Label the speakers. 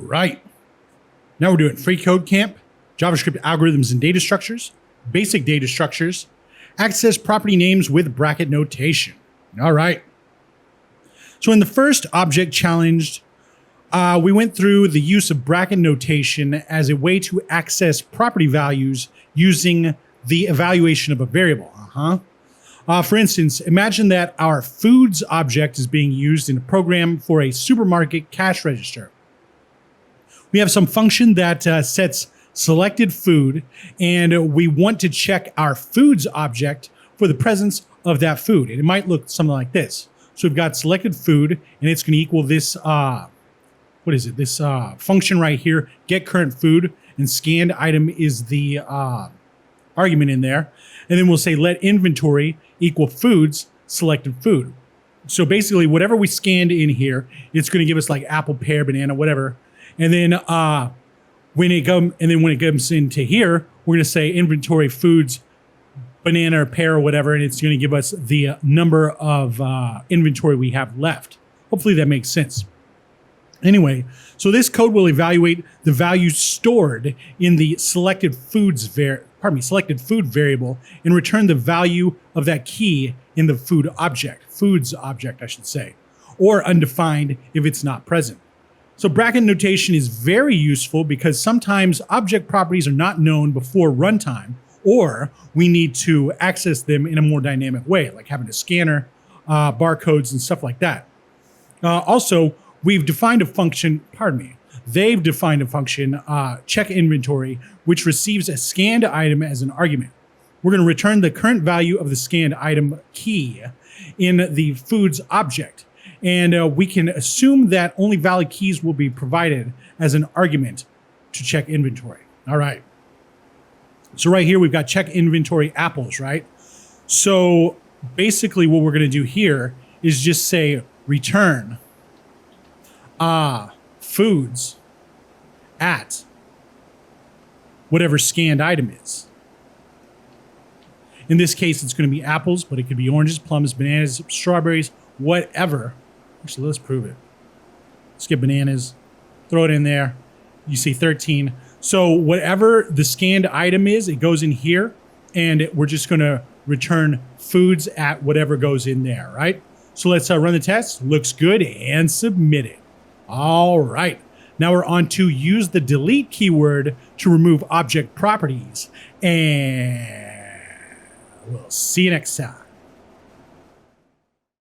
Speaker 1: right. Now we're doing FreeCodeCamp, JavaScript algorithms and data structures, basic data structures, access property names with bracket notation. All right. So in the first object challenged, we went through the use of bracket notation as a way to access property values using the evaluation of a variable. For instance, imagine that our foods object is being used in a program for a supermarket cash register. We have some function that sets selected food, and we want to check our foods object for the presence of that food. And it might look something like this. So we've got selected food, and it's going to equal this, this function right here, getCurrentFood, and scannedItem is the argument in there. And then we'll say let inventory equal foods, selected food. So basically, whatever we scanned in here, it's going to give us like apple, pear, banana, whatever. And then when it comes into here, we're going to say inventory foods, banana or pear or whatever, and it's going to give us the number of inventory we have left. Hopefully that makes sense. Anyway, so this code will evaluate the value stored in the selected food variable and return the value of that key in the foods object, I should say, or undefined if it's not present. So bracket notation is very useful because sometimes object properties are not known before runtime, or we need to access them in a more dynamic way, like having a scanner, barcodes, and stuff like that. Also, they've defined a function, check inventory, which receives a scanned item as an argument. We're going to return the current value of the scanned item key in the foods object. And we can assume that only valid keys will be provided as an argument to check inventory. All right. So right here, we've got check inventory apples, right? So basically what we're going to do here is just say return foods at whatever scanned item is. In this case, it's going to be apples, but it could be oranges, plums, bananas, strawberries, whatever. Actually, let's prove it. Let's get bananas, throw it in there. You see 13. So whatever the scanned item is, it goes in here, and we're just going to return foods at whatever goes in there, right? So let's run the test. Looks good, and submit it. All right. Now we're on to use the delete keyword to remove object properties. And we'll see you next time.